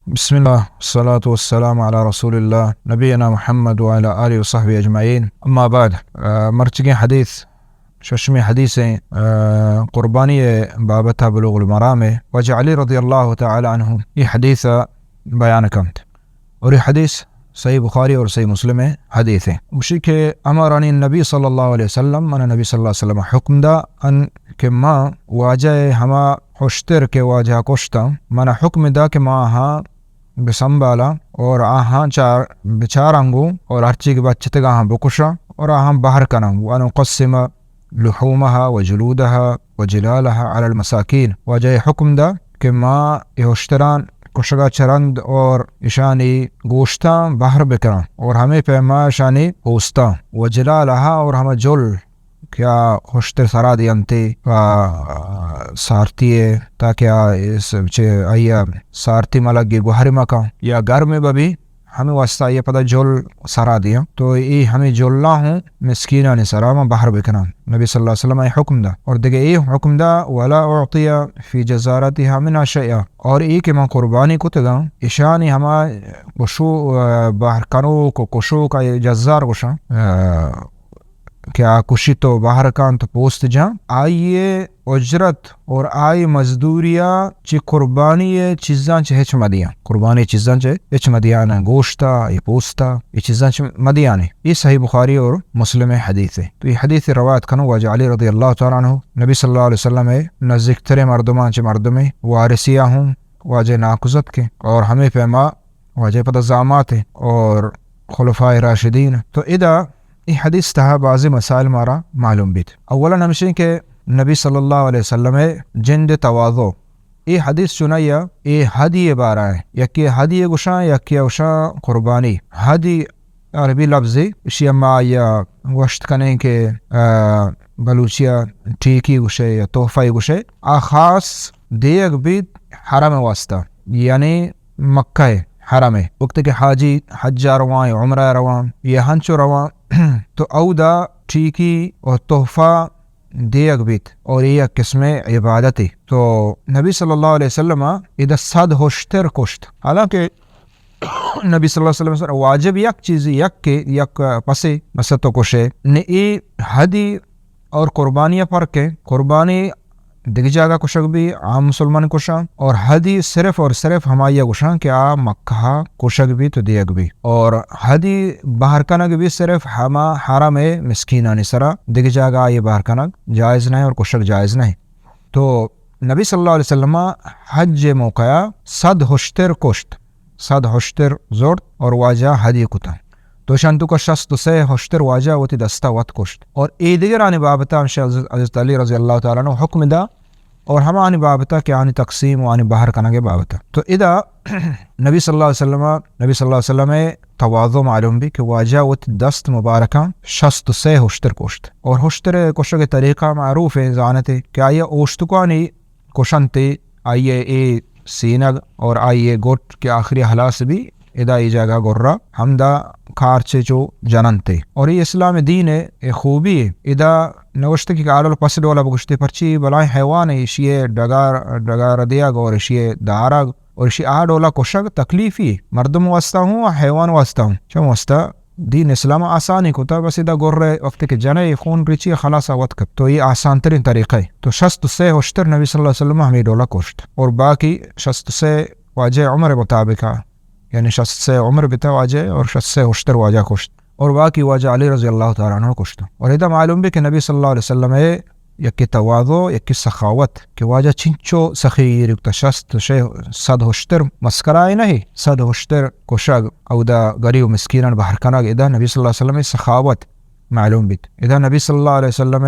بسم الله والصلاة والسلام على رسول الله نبينا محمد وعلى آله وصحبه أجمعين. أما بعد مرتقين حديث ششمي حديث قربانية بابتها بلوغ المرامي وجعلي رضي الله تعالى عنه ي حديث بيان كنت اور حديث صحیح بخاری اور صحیح مسلم حدیث ہے اسی کہ امرانی النبی صلی اللہ علیہ وسلم من نبی صلی اللہ علیہ وسلم حکم دا ان کہ ما واجہ ہما ہوشتر کے واجہ کشتا من حکم دا کہ ما ہاں بسنبالا اور آہاں چار بچارنگو اور ہرچی کے بعد چتگا ہاں بکشا اور آہاں باہر کنم وانو قسم لحومها وجلودها وجلالها على المساکین واجہ حکم دا کہ ما یہ ہوشتران کشگا چرند اور اشانی گوشتاں باہر بکران اور ہمیں پیما اشانی ہوستا وجلالها اور ہمیں جل کیا ہوشتر سرا دیانتے سارتی ہے تاکہ اس آیا سارتی ملگی گوہر مکا یا گھر میں بھی ہمیں واسطہ یہ پتہ جل سرا دیا تو یہ ہمیں جلنا ہوں مسکینہ سرا میں باہر بکنا نبی صلی اللہ علیہ وسلم یہ حکم دا اور دیکھے یہ حکم دا ولا اعطی فی جزارتها من شیئا اور یہ کہ میں قربانی کو تگا اشانی ہما کشو باہر کنو کو کشو کا یہ جزار کشا کیا کشی تو باہر کان تو پوست جا آئیے اجرت اور آئی مزدوریا چی قربانی چیزاں چے ہچ مدیاں قربانی چیزاں چے ہچ مدیاں گوشتا یہ پوستا یہ چیزاں چے مدیاں یہ صحیح بخاری اور مسلم حدیث ہے تو یہ حدیث روایت کنو واجہ علی رضی اللہ تعالیٰ عنہ نبی صلی اللہ علیہ وسلم نزدیک ترے مردمان چے مردمے وارثیہ ہوں واجہ ناکزت کے اور ہمیں پیما واجہ پتہ زامات ہیں اور خلفائے راشدین تو ادا یہ حدیث تہا بعضی مسائل مارا معلوم بیت اولا ہمشین کہ نبی صلی اللہ علیہ وسلم جند تواضع یہ حدیث چنایا یہ ہدی بارہ ہے یکی ہدی گشاں یکی اوشاں قربانی ہدی عربی لفظی اسی اما یا وشت کنے کے بلوچیا ٹھیکی گشے یا تحفہ گشے خاص دیگ بیت حرم واسطہ یعنی مکہ حرم وقت کے حاجی حجہ روان عمرہ روان یا ہنچو روان تو او دا ٹھیکی اور تحفہ دیگ بیت اور یہ قسم عبادت ہے تو نبی صلی اللہ علیہ وسلم ادھا صد ہوشتر کشت حالانکہ نبی صلی اللہ علیہ وسلم واجب یک چیز یک پسے مسطو کشے نے حدی اور قربانیاں پر کے قربانی دیکھ جاگا کشک بھی عام مسلمان کشاں اور حدی صرف اور صرف ہمایا کشاں کہ مکہ کشک بھی تو دیگ بھی اور حدی باہر کنگ بھی صرف ہما حرم مسکینانی سرا دیکھ جاگا یہ باہر کنگ جائز نہیں اور کشک جائز نہیں تو نبی صلی اللہ علیہ وسلم حج موقع صد ہوشتر کشت صد ہوشتر زورت اور واجہ حدی کتا تو شانتو کا شخص تو سے ہوشتر واجہ وتی دستا وط کشت اور ای دیگر آنی بابتا حضرت علی رضی اللہ تعالیٰ عنہ حکم دا اور ہم آنی بابتا کہ آنی تقسیم و آنی باہر کنگے بابتا تو ادا نبی صلی اللہ علیہ وسلم تواضع معلوم بھی کہ واجہ وتی دست مبارکہ شخص تو سے ہوشتر کشت اور ہوشتر کشت کے طریقہ معروف ہے زانتے کہ آئیے اوشتکانی کشنتے آئیے اے سینگ اور آئیے گوٹ کے آخری حلاس بھی ادا ای جگہ گرہ ہمدا کارچے جو جننتے اور یہ اسلام دین ہے یہ خوبی ہے ادا نوشت کی کارل پس ڈولا بگشتے پرچی بلائیں حیوان ہے اشیے ڈگار دیا گو اور اشیے دارا اور اشی ڈولا کشک تکلیفی ہے مردم واسطہ ہوں اور حیوان واسطہ ہوں چون واسطہ دین اسلام آسانی کو تا بس ادا گرہ وقت کے جنے خون ریچی خلاصہ وقت کب تو یہ آسان ترین طریقہ ہے تو شست سے ہوشتر نبی صلی اللہ علیہ وسلم ہمیں ڈولا کشت اور باقی شست سے واجہ عمر مطابق یعنی شخص سے عمر بتا واجہ اور شخص سے ہوشتر واجہ کشت اور باقی واجہ علی رضی اللہ تعالیٰ عنہ کشت اور ادھا معلوم بھی کہ نبی صلی اللہ علیہ وسلم یکی تواضع یکی سخاوت کہ واجہ چنچو سخیر اکتا شخص صد ہوشتر مسکرائی نہیں صد ہوشتر کشگ او دا غریب مسکینان باہر کنگ ادھا نبی صلی اللہ علیہ وسلم سخاوت معلوم بیت ادھا نبی صلی اللہ علیہ وسلم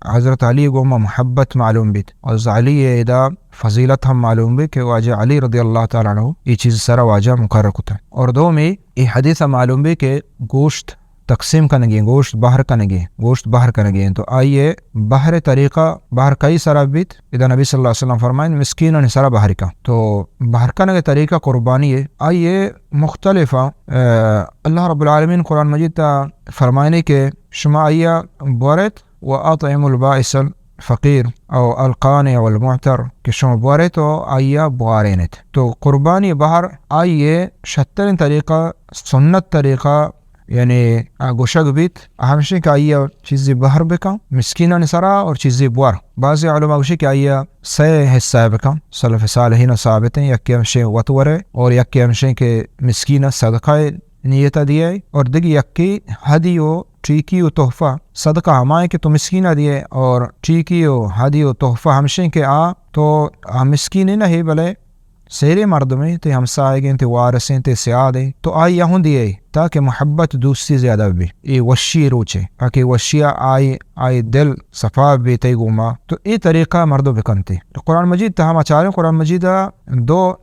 حضرت علی گوما محبت معلوم بیت اور علی ادھا فضیلت ہم معلوم بھی کہ واجہ علی رضی اللہ تعالیٰ عنہ یہ چیز سارا واجہ مقرر کتا اور دو میں یہ حدیث معلوم بھی کہ گوشت تقسیم کنگے گوشت باہر کنگے تو آئیے باہر طریقہ باہر کئی سارا بیت ادھا نبی صلی اللہ علیہ وسلم فرمائیں مسکین سارا باہر کا تو باہر کنگے طریقہ قربانی ہے آئیے مختلفہ اللہ رب العالمین قرآن مجید تا فرمائنے کے شما آئیہ بورت و اطعم البائس فقیر او القانع والمعتر که شما بواره تو آیا بوارینت. تو قربانی بهر آیه شترین طریقه سنت طریقه یعنی گوشک بیت اهمشه که آیا چیزی بهر بکن مسکینان سرا اور چیزی بوار. بعضی علماء گوشه که آیا سه حصہ بکن سلف صالحین ثابت ہیں، یکی ہمشے وطورے اور یکی ہمشے کہ مسکینہ صدقہ نیت دیے اور دیگی یکی ہدی و ٹھیکی و تحفہ صدقہ ہمائے کہ تو مسکینہ دیے اور ٹھیکی و ہدی و تحفہ ہمشے کہ تو مسکین نہیں بلے سیرے مردمیں تے ہمسائے گئے تے وارثیں تے سیادیں تو آئی ہوں دیے تاکہ محبت دوسری زیادہ بھی یہ وشی روچے تاکہ وشیہ آئی دل صفا بھی تے گوما. تو یہ طریقہ مردوں بکنتے. قرآن مجید تا ہم اچارے قرآن مجید دو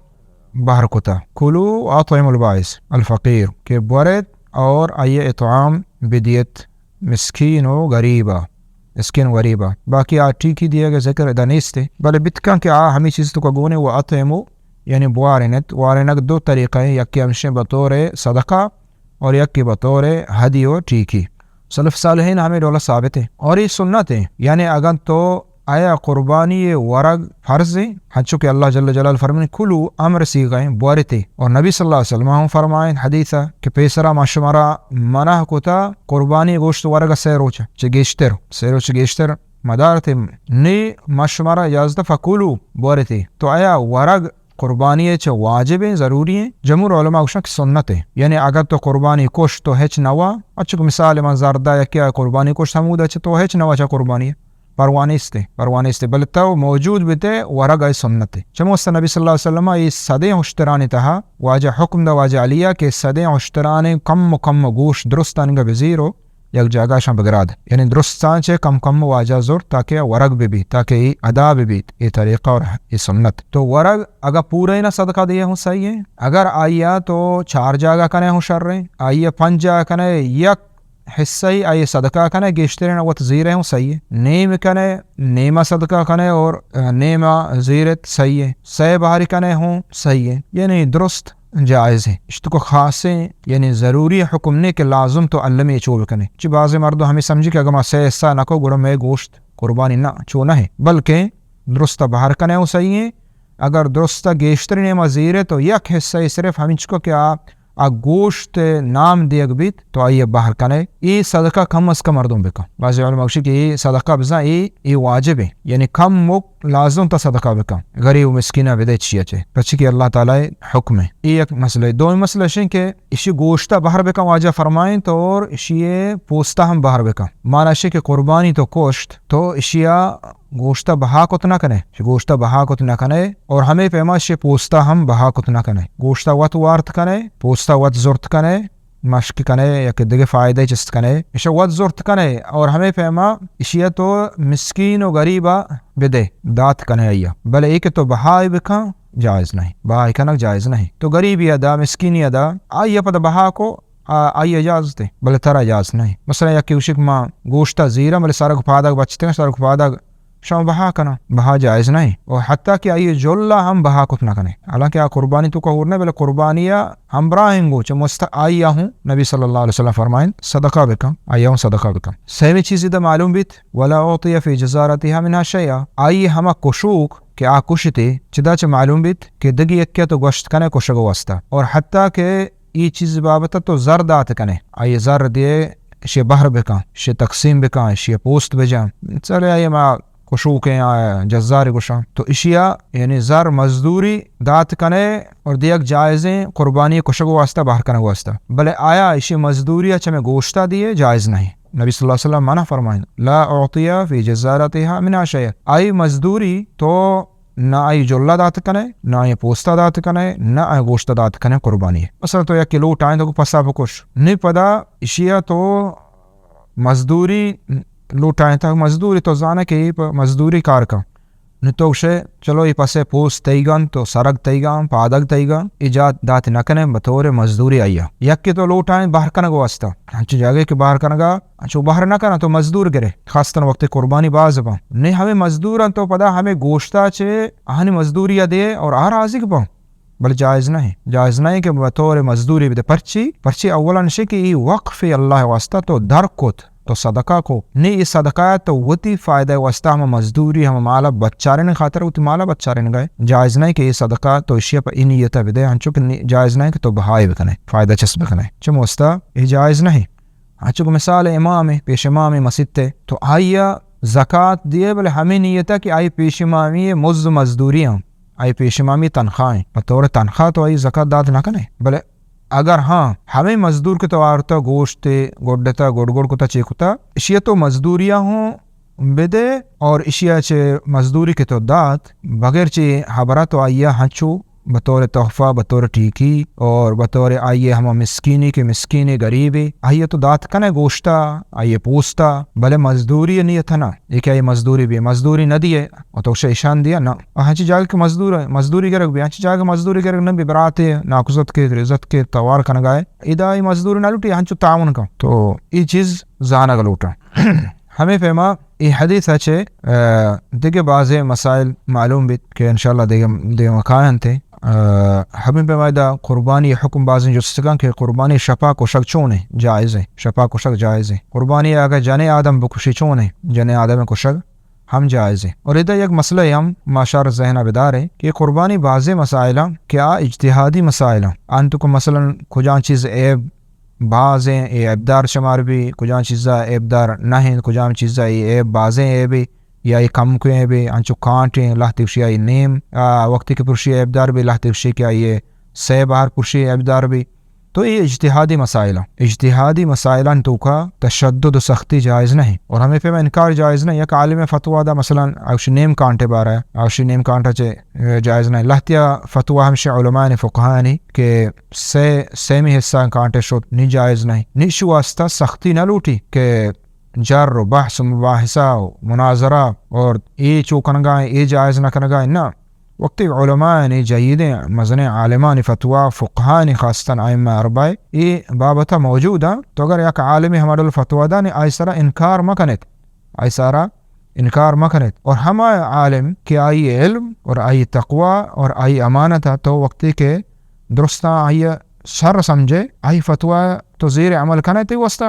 باہر کتا کلو اطعموا البائس الفقیر کہ بورت اور آئیے اطعام بدیت مسکین و غریبہ مسکین و غریبہ. باقی ٹھیکی دیے گا ذکر ادا نیستے بلے بتکن کہ ہمیں چیز تو کگونے و اطعموا یعنی بوارنت وارنک دو طریقہ ہیں، یکی ہمشہ بطور صدقہ اور یکی بطور ہدی و ٹھیکی. سلف صالحین ہمیں ڈولا ثابت ہے اور یہ سنت ہے. یعنی اگر تو آیا قربانی ورگ فرض ہے ہنچو کہ اللہ جل جلال فرمائیں کلو امر سیغیں بورتے اور نبی صلی اللہ علیہ وسلم فرمائیں حدیثہ کہ پیسرا معشمارا منع کتا قربانی گوشت ورگ سیروچ چگیشتر سیروچ گیشتر مدارت نی معشمارا اجازت فکلو بورتے. تو آیا ورگ قربانی چ واجب ہیں ضروری ہیں؟ جمہور علماء گوشن کی سنت ہے. یعنی اگر تو قربانی کوشت تو ہچ نوا اچھا مثال من زردہ یا کیا قربانی کوشت حمود اچھا تو ہچ نوا چا قربانی پروانی استے بلتا موجود بیتے ورگ ای سنت ہے. چموست نبی صلی اللہ علیہ وسلم یہ صدیں اشترانی تہا واجہ حکم دا واجہ علیہ کہ صدیں اشترانی کم گوشت درستان گا بزیرو یک جگہ شان بگراد یعنی درستان چے کم واجہ زور تاکہ ورگ بھی تاکہ یہ ادا بھی یہ طریقہ اور یہ سنت. تو ورگ اگر پورے نہ صدقہ دیا ہوں صحیح ہے. اگر آئیا تو 4 جگہ کنے ہوں شر رہے آئیا 5 جگہ کنے یک حصہ ہی آئیے صدقہ کنے گیشترے نہ وط زیرے ہوں صحیح ہے. نیم کنے نیمہ صدقہ کنے اور نیمہ زیرت صحیح ہے. 6 باہری کنے ہوں صحیح ہے. یعنی درست جائز ہے. اشتو کو خاص ہے یعنی ضروری حکم نے کہ لازم تو اللہ میں چوب کنے چی بعض مردوں ہمیں سمجھی کہ اگر میں 6 حصہ نہ کو گڑا میں گوشت قربانی نہ چونا ہے بلکہ درست باہر کنے ہوں صحیح ہے. اگر درست گیشتر نیمہ زیرے تو یک حصہ ہی صرف ہمیں چکو کہ گوشت نام دیگ بیت تو آئیے باہر کنے یہ صدقہ کم از کم مردوں بکا. بعض علماء گوشی کہ یہ صدقہ بزا یہ واجب ہے یعنی کم مک لازم تا صدقہ بکا غریب و مسکینہ بدے چیئے چے پچھی کہ اللہ تعالی حکم ہے. یہ ایک مسئلہ ہے. دو مسئلہ شیں کہ اسی گوشتہ باہر بکا واجہ فرمائیں تو اور اسی پوستہ ہم باہر بکا مانا شیں کہ قربانی تو کوشت تو اشیاء گوشتہ بہا کت نہ کنے گوشتہ بہا کت نہ کنے اور ہمیں پیما شے پوستہ ہم بہا کت نہ کنے گوشتہ وط وارت کنے پوستہ وط زورت کنے مشک کنے یا کہ دیگے فائدہ چست کنے اشیا وط زورت کنے اور ہمیں پیما اشیا تو مسکین و غریبہ بدے دات کنے آیا بلے ایک تو بہائی بکا جائز نہیں بہائی کنک جائز نہیں. تو غریبی ادا مسکینی ادا آئیے پتہ بہا کو آئی اجازت ہے بلے ترہ اجازت نہیں. مثلا یا کہ اوشک ماں گوشتہ زیرہ ملے سارا گفادہ بچتے ہیں سارا گفادہ شاہ بہا کنا بہا جائز نہیں اور حتیٰ کہ آئیے جولہ ہم بہا کت نہ کنے. حالانکہ قربانی تو کہور نہیں بلے قربانیہ ہم براہن گو چمست آئیہ ہوں نبی صلی اللہ علیہ وسلم فرمائیں صدقہ بکم آئیہ ہوں صدقہ بکم. سہمی چیزی دا معلوم بیت ولا اعطی فی جزارتها منها شیئا آئیے ہما کشوک کہ کشتے چدا چ معلوم بیت کہ دگی اکیا تو گوشت کنے کشگو واسطہ اور حتیٰ کہ یہ چیز بابتا تو زر دات کنے آئیے زر دیے شی بہر بکم شی تقسیم بکم شی پوست بجام چلے آئیے ما کشوک ہیں جزار گشاں تو اشیاء یعنی زر مزدوری دات کنے اور دیگ جائزیں قربانی کشگو واسطہ باہر کنے واسطہ بلے آیا اشی مزدوری اچھا میں گوشتہ دیے جائز نہیں. نبی صلی اللہ علیہ وسلم منع فرمائیں لا اعطیہ فی جزارتها من شیء آئی مزدوری تو نہ آئی جلہ دات کنے نہ آئی پوستہ دات کنے نہ آئی گوشتہ دات کنے قربانی ہے. مثلا تو یک کلو ٹائیں تو پسا پکش نہیں پدا اشیاء تو مزدوری لوٹائیں تھا مزدوری تو زانا کہ مزدوری کار کا نتو شے چلو یہ پسے پوست تیگان تو سرگ تیگان پادگ تیگان ایجاد دات نہ کنے بطور مزدوری آیا یک کہ تو لوٹائیں باہر کنگ واسطہ ہنچو جاگے کہ باہر کنگا ہنچو باہر نہ کنا تو مزدور گرے خاصتاً وقت قربانی باز با نہیں ہمیں مزدوران تو پدا ہمیں گوشتہ چے آہنی مزدوری دے اور آرازی کے پاؤں بل جائز نہیں کہ بطور مزدوری بدے پرچی اولا نشے کہ یہ وقف اللہ واسطہ تو در کت تو صدقہ کو نہیں اس صدقہ تو وتی فائدہ واسطہ ہم مزدوری ہم مالا بچارے نے خاطر وتی مالا بچارے نے گئے جائز نہیں کہ یہ صدقہ تو اشیا پر نیت بدے ہنچو کہ جائز نہیں کہ تو بہائے بکنے فائدہ چسب بکنے چم واسطہ یہ جائز نہیں. ہنچو کہ مثال امام پیش امام مسجد تے تو آیا زکوٰۃ دیے بلے ہمیں نیت ہے کہ آئی پیش امامی مزدوریاں آئی پیش امامی تنخواہیں بطور تنخواہ تو آئی زکوٰۃ داد نہ کنے بلے اگر ہاں ہمیں مزدور کے توارتا گوشت گوڈتا گوڑ کو تا چیکتا اشیا تو مزدوریاں ہوں بدے اور اشیا چے مزدوری کے تو دات بغیر چے حبرہ تو آئیا ہنچو بطور تحفہ بطور ٹیکی اور بطور آئیے ہم مسکینی کے مسکینی غریبی آئیے تو دات کنے گوشتا آئیے پوستا بلے مزدوری نیت ہے نا یہ کہ آئیے مزدوری بھی مزدوری نہ دیے اور تو اسے اشان دیا نا ہنچی جاگہ کے مزدوری گرگ بھی ہنچی جاگہ مزدوری گرگ نہ بھی براتے ناقصت کے رزت کے توار کن گائے ادا آئی مزدوری نہ لوٹی ہنچو تعاون کا تو یہ چیز زانہ کا لوٹا. ہمیں فہما یہ حدیث ہے دیکھے بعض مسائل معلوم بھی کہ انشاءاللہ دیکھے مقائن تھے ہمیں پیمائدہ قربانی حکم بازیں جو سکان کہ قربانی شفا کو شک چونے جائز ہے شفا کو شک جائز ہے قربانی اگر جنے آدم بکشی چونے جنے آدم کو شک ہم جائز ہے. اور ادھر ایک مسئلہ ہم معاشر ذہنہ بیدار ہے کہ قربانی بعض مسائلہ کیا اجتہادی مسائلہ انتو کو مثلا کجان چیز عیب بعضیں اے عیبدار شمار بھی کجان چیزا عیبدار نہ ہیں کجان چیزا عیب بعضیں عیب یا یہ کم کو بھی انچو کانٹیں اللہ تفشی آئی نیم وقتی کے پرشی عیبدار بھی اللہ تفشی کیا یہ سے باہر پرشی عیبدار بھی تو یہ اجتہادی مسائلہ تو کا تشدد و سختی جائز نہیں اور ہمیں پہ انکار جائز نہیں یک عالم فتوہ دا مثلا اوشی نیم کانٹے بارا ہے اوشی نیم کانٹا چے جائز نہیں لہتیا فتوہ ہمشہ علماء نے فقہاء نے کہ سیمی حصہ کانٹے شد نہیں جائز نہیں نیشو واسطہ سختی نہ لوٹی کہ جر و بحث و مباحثہ و مناظرہ اور یہ چوکنگائیں یہ جائز نہ کنگائیں نہ وقتی علماء نے جیدیں مزن عالمان فتوہ فقہاء نے خاصتاً ائمہ اربعہ یہ بابتا موجود ہے تو اگر یک عالمی ہمارا الفتوہ دا نے ایسارا انکار مکنت اور ہما عالم کہ آئی علم اور آئی تقوی اور آئی امانت ہے تو وقتی کے درستہ آئی شر سمجھے آئی فتوہ تو زیر عمل کنے تے واسطہ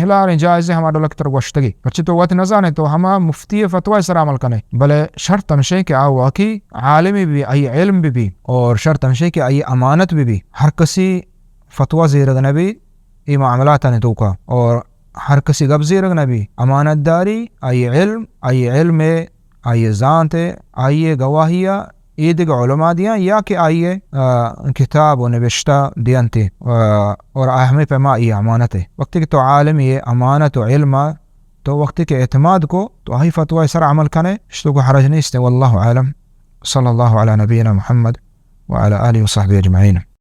ہلاریں جائز ہے ہمارا لکتر گوشتگی بچے تو وقت نظانے تو ہما مفتی فتوہ سر عمل کنے بلے شرط تمشے کہ آو واقعی عالمی بھی آئی علم بھی اور شرط تمشے کہ آئی امانت بھی ہر کسی فتوہ زیر نبی ای معاملات نے تو کا اور ہر کسی گب زیر نبی امانت داری آئی علم آئی ذانتے آئی گواہیہ ایدگ علماء دیاں یا کہ آئیے کتاب و نوشتہ دیانتے اور ہمیں پیما یہ امانت ہے وقتی کہ تو عالم یہ امانت و علم تو وقتی کے اعتماد کو تو آئی فتوہ سر عمل کنے شتو کو حرج نہیں واللہ عالم صلی اللہ علی نبینا محمد وعلی آلہ وصحبہ اجمعین.